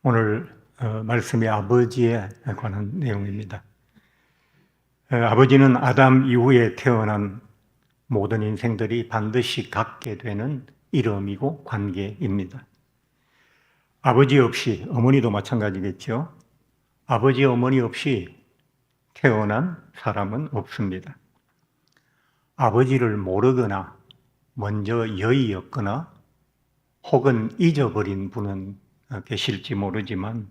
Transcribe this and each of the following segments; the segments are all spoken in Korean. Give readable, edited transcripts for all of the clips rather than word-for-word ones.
오늘 말씀이 아버지에 관한 내용입니다. 아버지는 아담 이후에 태어난 모든 인생들이 반드시 갖게 되는 이름이고 관계입니다. 아버지 없이, 어머니도 마찬가지겠죠. 아버지, 어머니 없이 태어난 사람은 없습니다. 아버지를 모르거나 먼저 여의었거나 혹은 잊어버린 분은 계실지 모르지만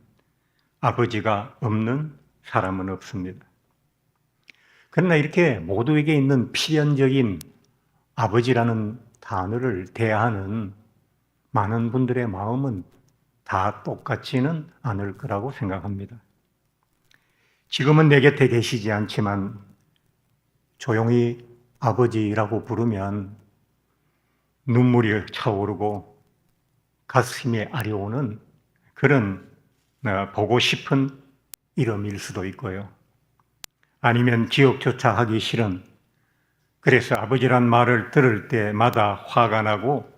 아버지가 없는 사람은 없습니다. 그러나 이렇게 모두에게 있는 필연적인 아버지라는 단어를 대하는 많은 분들의 마음은 다 똑같지는 않을 거라고 생각합니다. 지금은 내 곁에 계시지 않지만 조용히 아버지라고 부르면 눈물이 차오르고 가슴이 아려오는 그런 보고 싶은 이름일 수도 있고요. 아니면 기억조차 하기 싫은, 그래서 아버지란 말을 들을 때마다 화가 나고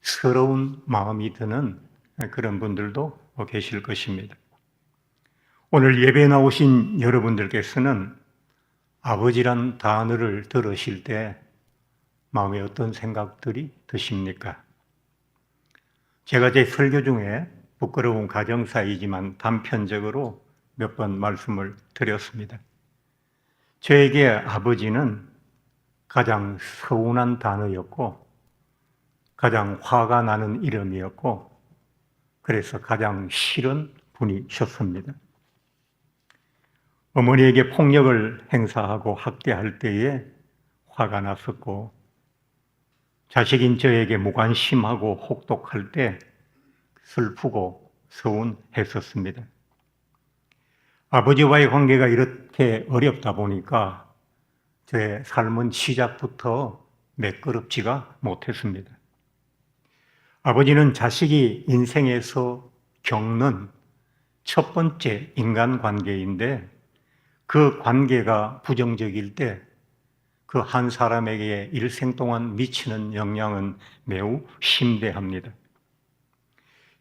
서러운 마음이 드는 그런 분들도 계실 것입니다. 오늘 예배에 나오신 여러분들께서는 아버지란 단어를 들으실 때 마음에 어떤 생각들이 드십니까? 제가 제 설교 중에 부끄러운 가정사이지만 단편적으로 몇 번 말씀을 드렸습니다. 저에게 아버지는 가장 서운한 단어였고 가장 화가 나는 이름이었고 그래서 가장 싫은 분이셨습니다. 어머니에게 폭력을 행사하고 학대할 때에 화가 났었고 자식인 저에게 무관심하고 혹독할 때 슬프고 서운했었습니다. 아버지와의 관계가 이렇게 어렵다 보니까 저의 삶은 시작부터 매끄럽지가 못했습니다. 아버지는 자식이 인생에서 겪는 첫 번째 인간관계인데 그 관계가 부정적일 때 그 한 사람에게 일생 동안 미치는 영향은 매우 심대합니다.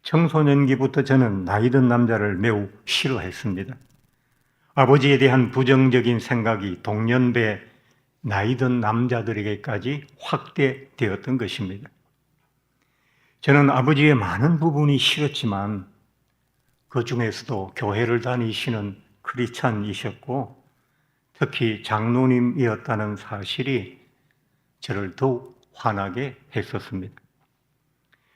청소년기부터 저는 나이든 남자를 매우 싫어했습니다. 아버지에 대한 부정적인 생각이 동년배 나이든 남자들에게까지 확대되었던 것입니다. 저는 아버지의 많은 부분이 싫었지만 그 중에서도 교회를 다니시는 크리스찬이셨고 특히 장로님이었다는 사실이 저를 더욱 화나게 했었습니다.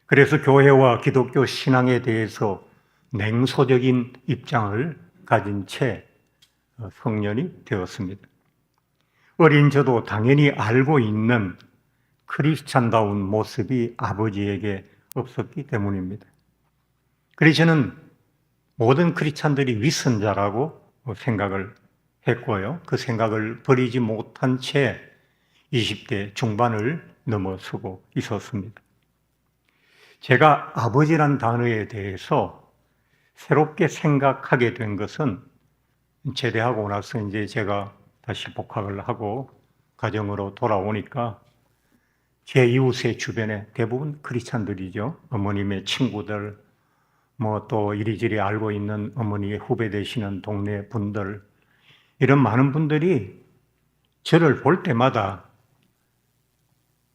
그래서 교회와 기독교 신앙에 대해서 냉소적인 입장을 가진 채 성년이 되었습니다. 어린 저도 당연히 알고 있는 크리스찬다운 모습이 아버지에게 없었기 때문입니다. 그래서 저는 모든 크리스찬들이 위선자라고 생각을 했고요. 그 생각을 버리지 못한 채 20대 중반을 넘어서고 있었습니다. 제가 아버지란 단어에 대해서 새롭게 생각하게 된 것은 제대하고 나서 이제 제가 다시 복학을 하고 가정으로 돌아오니까 제 이웃의 주변에 대부분 크리스찬들이죠. 어머님의 친구들, 뭐 또 이리저리 알고 있는 어머니의 후배 되시는 동네 분들, 이런 많은 분들이 저를 볼 때마다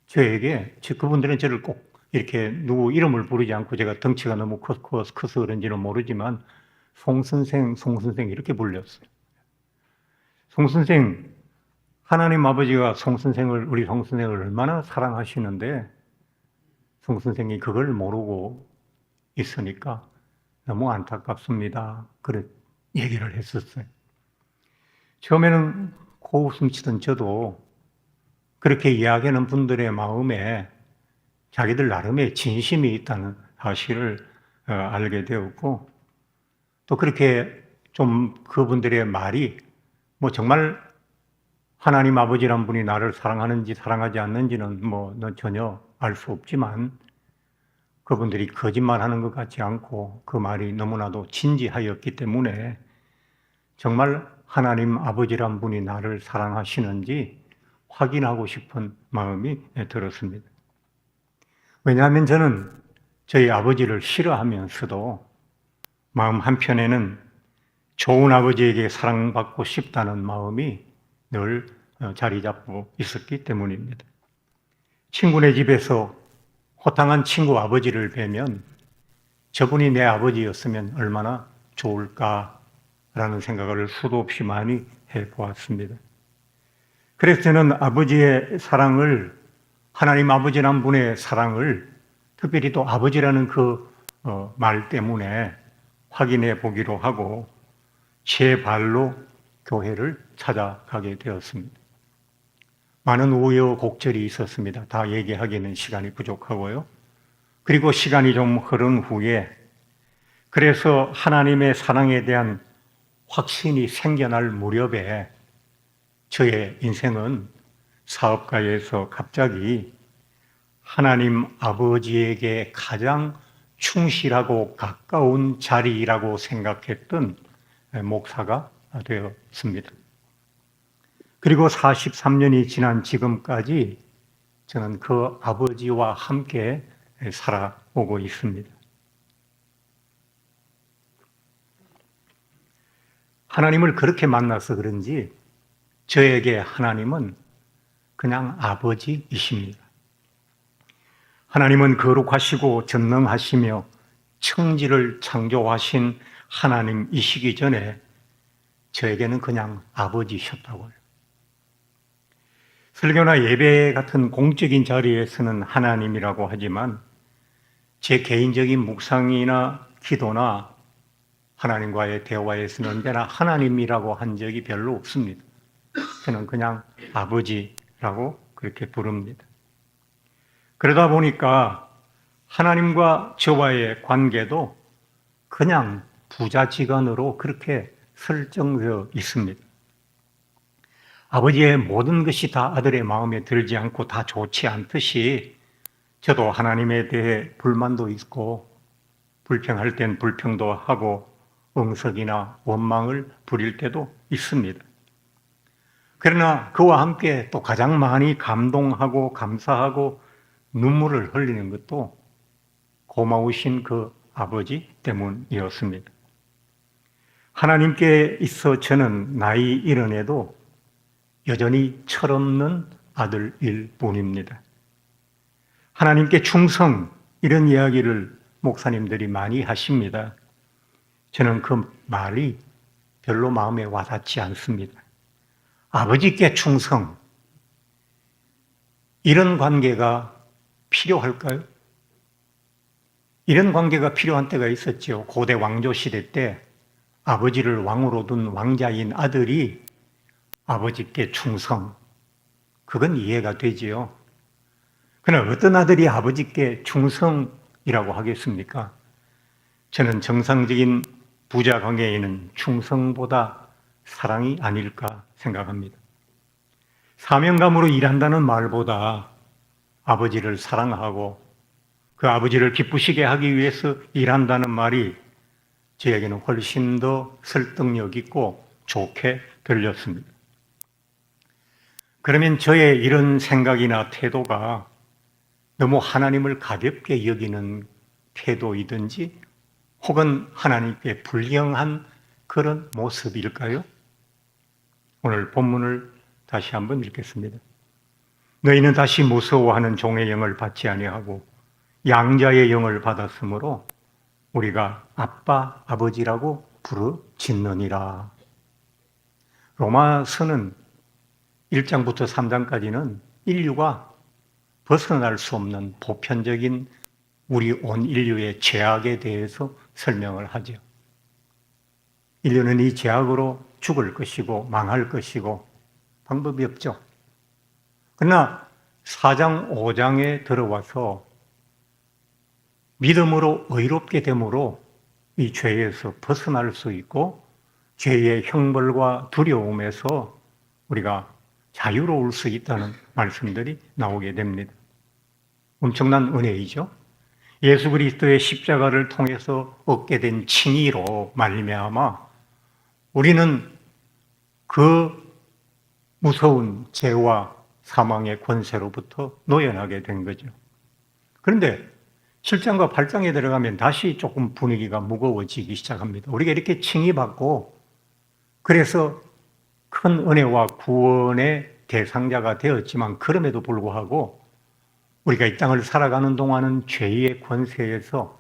저에게, 그분들은 저를 꼭 이렇게 누구 이름을 부르지 않고 제가 덩치가 너무 커서 그런지는 모르지만 송 선생 이렇게 불렸어요. 송 선생, 하나님 아버지가 우리 송 선생을 얼마나 사랑하시는데 송 선생이 그걸 모르고 있으니까 너무 안타깝습니다. 그런 얘기를 했었어요. 처음에는 코웃음 치던 저도 그렇게 이야기하는 분들의 마음에 자기들 나름의 진심이 있다는 사실을 알게 되었고 또 그렇게 좀 그분들의 말이 뭐 정말 하나님 아버지란 분이 나를 사랑하는지 사랑하지 않는지는 전혀 알 수 없지만 그분들이 거짓말하는 것 같지 않고 그 말이 너무나도 진지하였기 때문에 정말 하나님 아버지란 분이 나를 사랑하시는지 확인하고 싶은 마음이 들었습니다. 왜냐하면 저는 저희 아버지를 싫어하면서도 마음 한편에는 좋은 아버지에게 사랑받고 싶다는 마음이 늘 자리 잡고 있었기 때문입니다. 친구네 집에서 호탕한 친구 아버지를 뵈면 저분이 내 아버지였으면 얼마나 좋을까라는 생각을 수도 없이 많이 해보았습니다. 그래서 저는 아버지의 사랑을, 하나님 아버지란 분의 사랑을 특별히 또 아버지라는 그 말 때문에 확인해 보기로 하고 제 발로 교회를 찾아가게 되었습니다. 많은 우여곡절이 있었습니다. 다 얘기하기는 시간이 부족하고요. 그리고 시간이 좀 흐른 후에 그래서 하나님의 사랑에 대한 확신이 생겨날 무렵에 저의 인생은 사업가에서 갑자기 하나님 아버지에게 가장 충실하고 가까운 자리라고 생각했던 목사가 되었습니다. 그리고 43년이 지난 지금까지 저는 그 아버지와 함께 살아오고 있습니다. 하나님을 그렇게 만나서 그런지 저에게 하나님은 그냥 아버지이십니다. 하나님은 거룩하시고 전능하시며 천지를 창조하신 하나님이시기 전에 저에게는 그냥 아버지셨다고요. 설교나 예배 같은 공적인 자리에서는 하나님이라고 하지만 제 개인적인 묵상이나 기도나 하나님과의 대화에서는 언제나 하나님이라고 한 적이 별로 없습니다. 저는 그냥 아버지라고 그렇게 부릅니다. 그러다 보니까 하나님과 저와의 관계도 그냥 부자지간으로 그렇게 설정되어 있습니다. 아버지의 모든 것이 다 아들의 마음에 들지 않고 다 좋지 않듯이 저도 하나님에 대해 불만도 있고 불평할 땐 불평도 하고 응석이나 원망을 부릴 때도 있습니다. 그러나 그와 함께 또 가장 많이 감동하고 감사하고 눈물을 흘리는 것도 고마우신 그 아버지 때문이었습니다. 하나님께 있어 저는 나이 이른에도 여전히 철없는 아들일 뿐입니다. 하나님께 충성, 이런 이야기를 목사님들이 많이 하십니다. 저는 그 말이 별로 마음에 와닿지 않습니다. 아버지께 충성, 이런 관계가 필요할까요? 이런 관계가 필요한 때가 있었죠. 고대 왕조 시대 때 아버지를 왕으로 둔 왕자인 아들이 아버지께 충성, 그건 이해가 되지요. 그러나 어떤 아들이 아버지께 충성이라고 하겠습니까? 저는 정상적인 부자 관계에는 충성보다 사랑이 아닐까 생각합니다. 사명감으로 일한다는 말보다 아버지를 사랑하고 그 아버지를 기쁘시게 하기 위해서 일한다는 말이 저에게는 훨씬 더 설득력 있고 좋게 들렸습니다. 그러면 저의 이런 생각이나 태도가 너무 하나님을 가볍게 여기는 태도이든지 혹은 하나님께 불경한 그런 모습일까요? 오늘 본문을 다시 한번 읽겠습니다. 너희는 다시 무서워하는 종의 영을 받지 아니하고 양자의 영을 받았으므로 우리가 아빠, 아버지라고 부르짖느니라. 로마서는 1장부터 3장까지는 인류가 벗어날 수 없는 보편적인 우리 온 인류의 죄악에 대해서 설명을 하죠. 인류는 이 죄악으로 죽을 것이고 망할 것이고 방법이 없죠. 그러나 4장, 5장에 들어와서 믿음으로 의롭게 됨으로 이 죄에서 벗어날 수 있고 죄의 형벌과 두려움에서 우리가 자유로울 수 있다는 말씀들이 나오게 됩니다. 엄청난 은혜이죠. 예수 그리스도의 십자가를 통해서 얻게 된 칭의로 말미암아 우리는 그 무서운 죄와 사망의 권세로부터 노연하게 된 거죠. 그런데 7장과 8장에 들어가면 다시 조금 분위기가 무거워지기 시작합니다. 우리가 이렇게 칭의받고 그래서 큰 은혜와 구원의 대상자가 되었지만 그럼에도 불구하고 우리가 이 땅을 살아가는 동안은 죄의 권세에서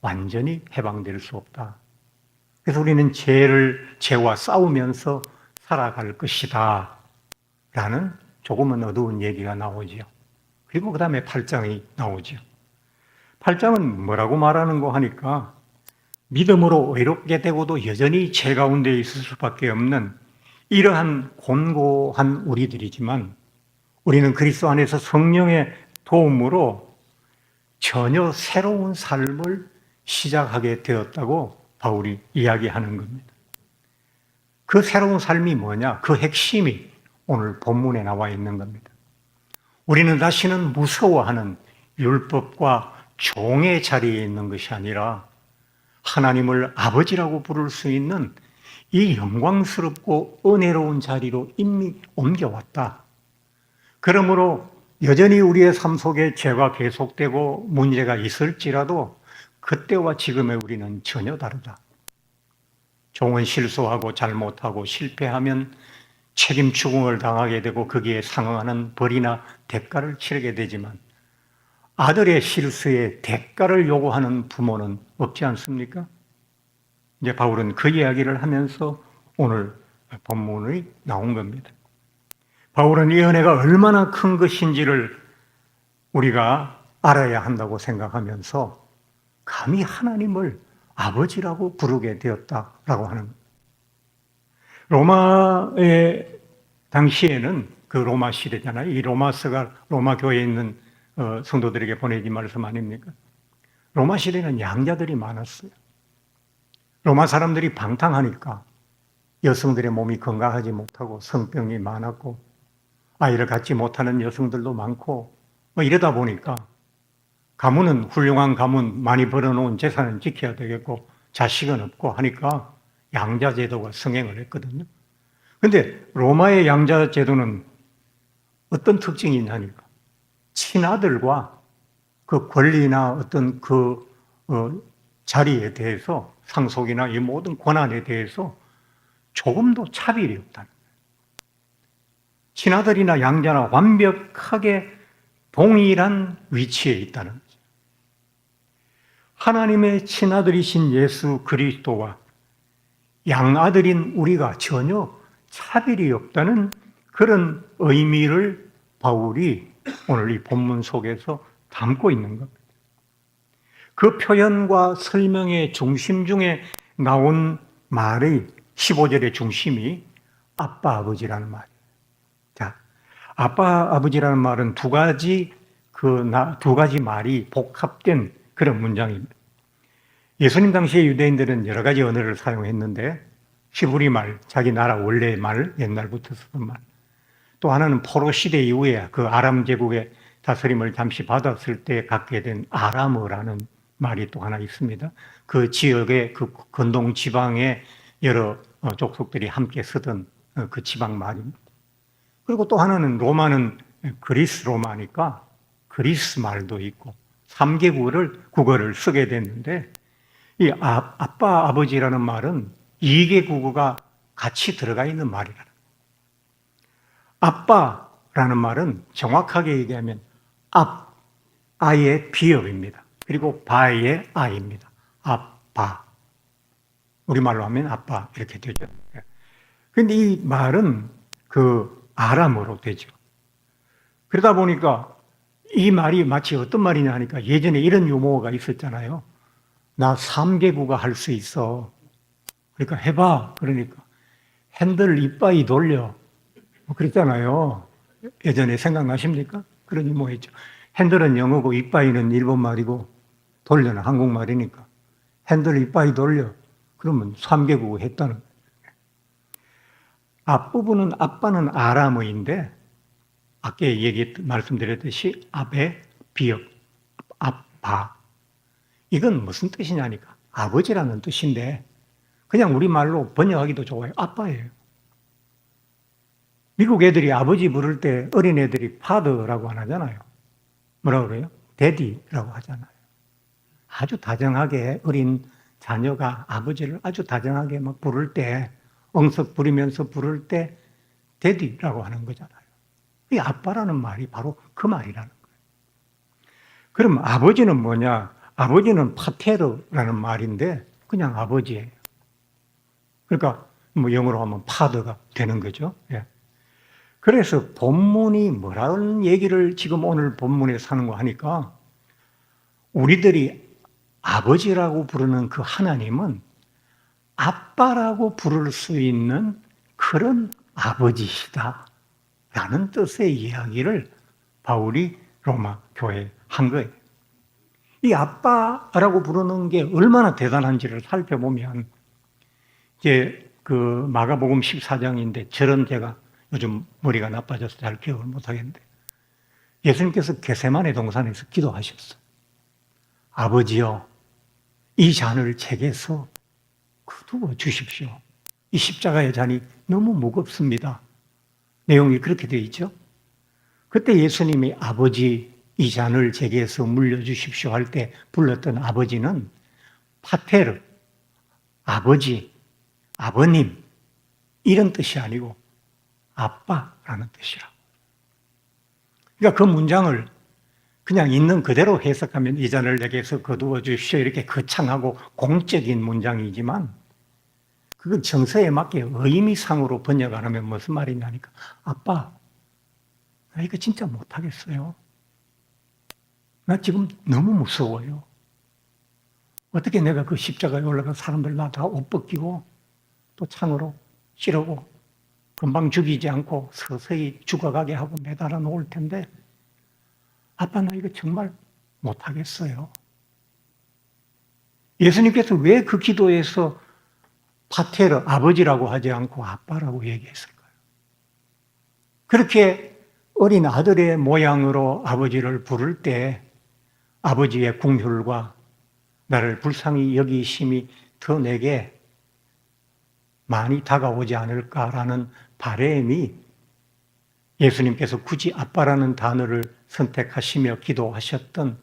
완전히 해방될 수 없다. 그래서 우리는 죄와 싸우면서 살아갈 것이다 라는 조금은 어두운 얘기가 나오죠. 그리고 그 다음에 8장이 나오죠. 8장은 뭐라고 말하는고 하니까 믿음으로 의롭게 되고도 여전히 죄 가운데 있을 수밖에 없는 이러한 곤고한 우리들이지만 우리는 그리스도 안에서 성령의 도움으로 전혀 새로운 삶을 시작하게 되었다고 바울이 이야기하는 겁니다. 그 새로운 삶이 뭐냐? 그 핵심이 오늘 본문에 나와 있는 겁니다. 우리는 다시는 무서워하는 율법과 종의 자리에 있는 것이 아니라 하나님을 아버지라고 부를 수 있는 이 영광스럽고 은혜로운 자리로 이미 옮겨왔다. 그러므로 여전히 우리의 삶 속에 죄가 계속되고 문제가 있을지라도 그때와 지금의 우리는 전혀 다르다. 종은 실수하고 잘못하고 실패하면 책임 추궁을 당하게 되고 거기에 상응하는 벌이나 대가를 치르게 되지만 아들의 실수에 대가를 요구하는 부모는 없지 않습니까? 이제 바울은 그 이야기를 하면서 오늘 본문이 나온 겁니다. 바울은 이 은혜가 얼마나 큰 것인지를 우리가 알아야 한다고 생각하면서 감히 하나님을 아버지라고 부르게 되었다라고 하는 겁니다. 로마의 당시에는 그 로마 시대잖아요. 이 로마서가 로마 교회에 있는 성도들에게 보내진 말씀 아닙니까? 로마 시대는 양자들이 많았어요. 로마 사람들이 방탕하니까 여성들의 몸이 건강하지 못하고 성병이 많았고 아이를 갖지 못하는 여성들도 많고 이러다 보니까 가문은 훌륭한 가문 많이 벌어놓은 재산은 지켜야 되겠고 자식은 없고 하니까 양자 제도가 성행을 했거든요. 그런데 로마의 양자 제도는 어떤 특징이 있냐니까 친아들과 그 권리나 어떤 그 자리에 대해서 상속이나 이 모든 권한에 대해서 조금도 차별이 없다는 거예요. 친아들이나 양자나 완벽하게 동일한 위치에 있다는 거죠. 하나님의 친아들이신 예수 그리스도와 양아들인 우리가 전혀 차별이 없다는 그런 의미를 바울이 오늘 이 본문 속에서 담고 있는 겁니다. 그 표현과 설명의 중심 중에 나온 말의 15절의 중심이 아빠 아버지라는 말이에요. 자, 아빠 아버지라는 말은 두 가지 말이 복합된 그런 문장입니다. 예수님 당시의 유대인들은 여러 가지 언어를 사용했는데 히브리 말, 자기 나라 원래의 말, 옛날부터 쓰던 말. 또 하나는 포로 시대 이후에 그 아람 제국의 다스림을 잠시 받았을 때 갖게 된 아람어라는 말이 또 하나 있습니다. 그 지역의 그 근동 지방의 여러 족속들이 함께 쓰던 그 지방 말입니다. 그리고 또 하나는 로마는 그리스 로마니까 그리스 말도 있고 3개 국어를 쓰게 됐는데 이 아빠 아버지라는 말은 2개 국어가 같이 들어가 있는 말이라는 거예요. 아빠라는 말은 정확하게 얘기하면 아의 비읍입니다. 그리고 바의 아입니다. 아빠. 우리말로 하면 아빠 이렇게 되죠. 그런데 이 말은 그 아람어로 되죠. 그러다 보니까 이 말이 마치 어떤 말이냐 하니까 예전에 이런 유머가 있었잖아요. 나 3개 국어 할 수 있어. 그러니까 해봐. 그러니까 핸들 이빠이 돌려. 그랬잖아요. 예전에 생각나십니까? 그런 유머였죠. 핸들은 영어고 이빠이는 일본 말이고 돌려는 한국말이니까 핸들 이빠이 돌려. 그러면 3개 국어 했다는 거예요. 앞부분은 아빠는 아람어인데 아까 말씀드렸듯이 아베, 비읍, 아빠. 이건 무슨 뜻이냐니까 아버지라는 뜻인데 그냥 우리말로 번역하기도 좋아요. 아빠예요. 미국 애들이 아버지 부를 때 어린애들이 father라고 안 하잖아요. 뭐라고 그래요? daddy라고 하잖아요. 아주 다정하게 어린 자녀가 아버지를 아주 다정하게 막 부를 때, 엉석 부리면서 부를 때 데디라고 하는 거잖아요. 이 아빠라는 말이 바로 그 말이라는 거예요. 그럼 아버지는 뭐냐? 아버지는 파테르라는 말인데 그냥 아버지예요. 그러니까 뭐 영어로 하면 파더가 되는 거죠. 예. 그래서 본문이 뭐라는 얘기를 지금 오늘 본문에서 하는 거 하니까 우리들이 아버지라고 부르는 그 하나님은 아빠라고 부를 수 있는 그런 아버지시다 라는 뜻의 이야기를 바울이 로마 교회에 한 거예요. 이 아빠라고 부르는 게 얼마나 대단한지를 살펴보면 이제 그 마가복음 14장인데 저런 제가 요즘 머리가 나빠져서 잘 기억을 못 하겠는데 예수님께서 겟세마네 동산에서 기도하셨어요. 아버지여 이 잔을 제게서 거두어 주십시오. 이 십자가의 잔이 너무 무겁습니다. 내용이 그렇게 되어 있죠. 그때 예수님이 아버지 이 잔을 제게서 물려주십시오 할 때 불렀던 아버지는 파테르, 아버지, 아버님 이런 뜻이 아니고 아빠라는 뜻이라고. 그러니까 그 문장을 그냥 있는 그대로 해석하면 이 잔을 내게서 거두어 주십시오 이렇게 거창하고 공적인 문장이지만 그건 정서에 맞게 의미상으로 번역 안 하면 무슨 말이냐니까 아빠 나 이거 진짜 못하겠어요. 나 지금 너무 무서워요. 어떻게 내가 그 십자가에 올라가 사람들 나 다 옷 벗기고 또 창으로 찌르고 금방 죽이지 않고 서서히 죽어가게 하고 매달아 놓을 텐데 아빠 나 이거 정말 못하겠어요. 예수님께서 왜 그 기도에서 파테르 아버지라고 하지 않고 아빠라고 얘기했을까요? 그렇게 어린 아들의 모양으로 아버지를 부를 때 아버지의 궁휼과 나를 불쌍히 여기심이 더 내게 많이 다가오지 않을까라는 바람이 예수님께서 굳이 아빠라는 단어를 선택하시며 기도하셨던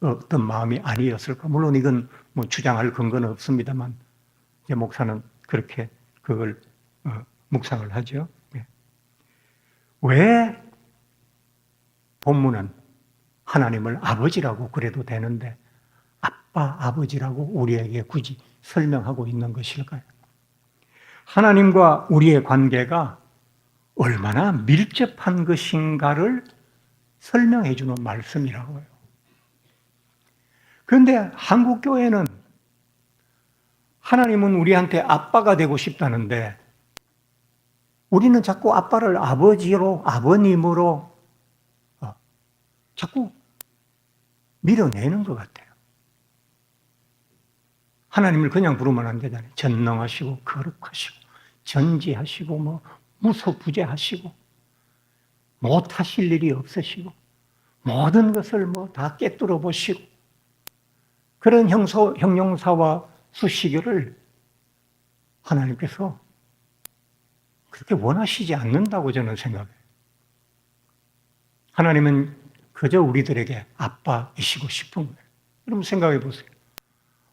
어떤 마음이 아니었을까. 물론 이건 뭐 주장할 근거는 없습니다만 제 목사는 그렇게 그걸 묵상을 하죠. 왜 본문은 하나님을 아버지라고 그래도 되는데 아빠, 아버지라고 우리에게 굳이 설명하고 있는 것일까요? 하나님과 우리의 관계가 얼마나 밀접한 것인가를 설명해 주는 말씀이라고요. 그런데 한국교회는 하나님은 우리한테 아빠가 되고 싶다는데 우리는 자꾸 아빠를 아버지로, 아버님으로 자꾸 밀어내는 것 같아요. 하나님을 그냥 부르면 안 되잖아요. 전능하시고 거룩하시고 전지하시고 뭐 무소부재하시고 못하실 일이 없으시고 모든 것을 뭐 다 꿰뚫어 보시고 그런 형용사와 수식어를 하나님께서 그렇게 원하시지 않는다고 저는 생각해요. 하나님은 그저 우리들에게 아빠이시고 싶은 거예요. 여러분 생각해 보세요.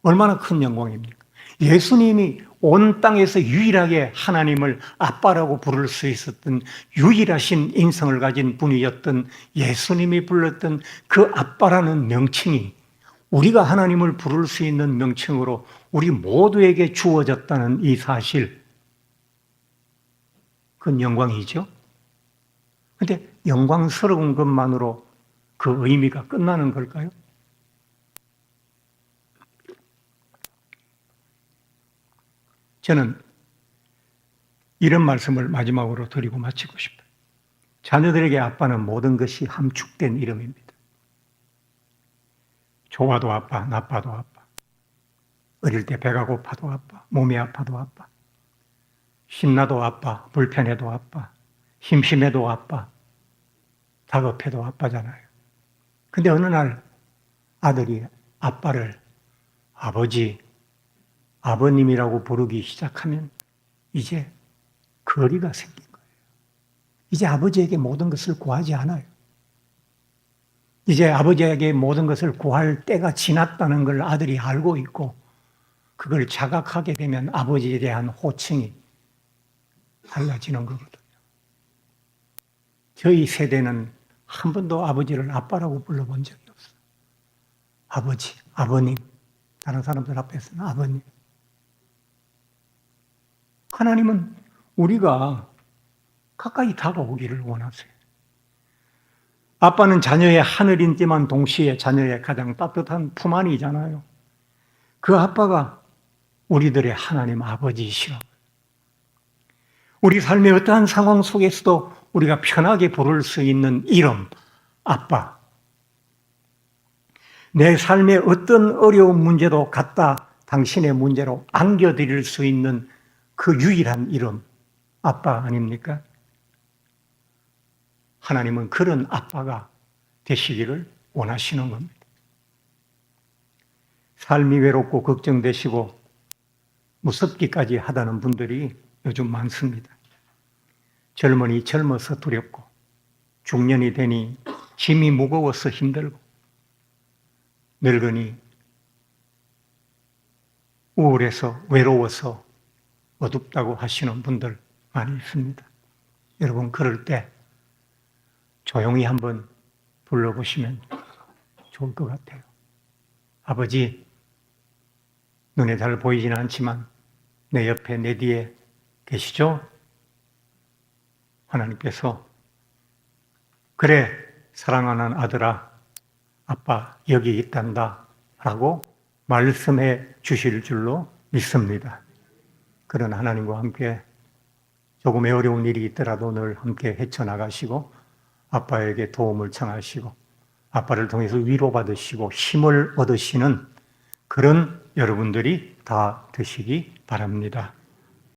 얼마나 큰 영광입니까? 예수님이 온 땅에서 유일하게 하나님을 아빠라고 부를 수 있었던 유일하신 인성을 가진 분이었던 예수님이 불렀던 그 아빠라는 명칭이 우리가 하나님을 부를 수 있는 명칭으로 우리 모두에게 주어졌다는 이 사실, 그건 영광이죠. 그런데 영광스러운 것만으로 그 의미가 끝나는 걸까요? 저는 이런 말씀을 마지막으로 드리고 마치고 싶어요. 자녀들에게 아빠는 모든 것이 함축된 이름입니다. 좋아도 아빠, 나빠도 아빠. 어릴 때 배가 고파도 아빠, 몸이 아파도 아빠. 신나도 아빠, 불편해도 아빠. 심심해도 아빠. 다급해도 아빠잖아요. 근데 어느 날 아들이 아빠를 아버지, 아버님이라고 부르기 시작하면 이제 거리가 생긴 거예요. 이제 아버지에게 모든 것을 구하지 않아요. 이제 아버지에게 모든 것을 구할 때가 지났다는 걸 아들이 알고 있고 그걸 자각하게 되면 아버지에 대한 호칭이 달라지는 거거든요. 저희 세대는 한 번도 아버지를 아빠라고 불러본 적이 없어요. 아버지, 아버님. 다른 사람들 앞에서는 아버님. 하나님은 우리가 가까이 다가오기를 원하세요. 아빠는 자녀의 하늘인지만 동시에 자녀의 가장 따뜻한 품 안이잖아요. 그 아빠가 우리들의 하나님 아버지이시라. 우리 삶의 어떠한 상황 속에서도 우리가 편하게 부를 수 있는 이름, 아빠. 내 삶의 어떤 어려운 문제도 갖다 당신의 문제로 안겨드릴 수 있는 그 유일한 이름, 아빠 아닙니까? 하나님은 그런 아빠가 되시기를 원하시는 겁니다. 삶이 외롭고 걱정되시고 무섭기까지 하다는 분들이 요즘 많습니다. 젊은이 젊어서 두렵고 중년이 되니 짐이 무거워서 힘들고 늙으니 우울해서 외로워서 어둡다고 하시는 분들 많이 있습니다. 여러분 그럴 때 조용히 한번 불러보시면 좋을 것 같아요. 아버지, 눈에 잘 보이지는 않지만 내 옆에 내 뒤에 계시죠? 하나님께서 그래 사랑하는 아들아, 아빠 여기 있단다 라고 말씀해 주실 줄로 믿습니다. 그런 하나님과 함께 조금의 어려운 일이 있더라도 늘 함께 헤쳐나가시고 아빠에게 도움을 청하시고 아빠를 통해서 위로받으시고 힘을 얻으시는 그런 여러분들이 다 되시기 바랍니다.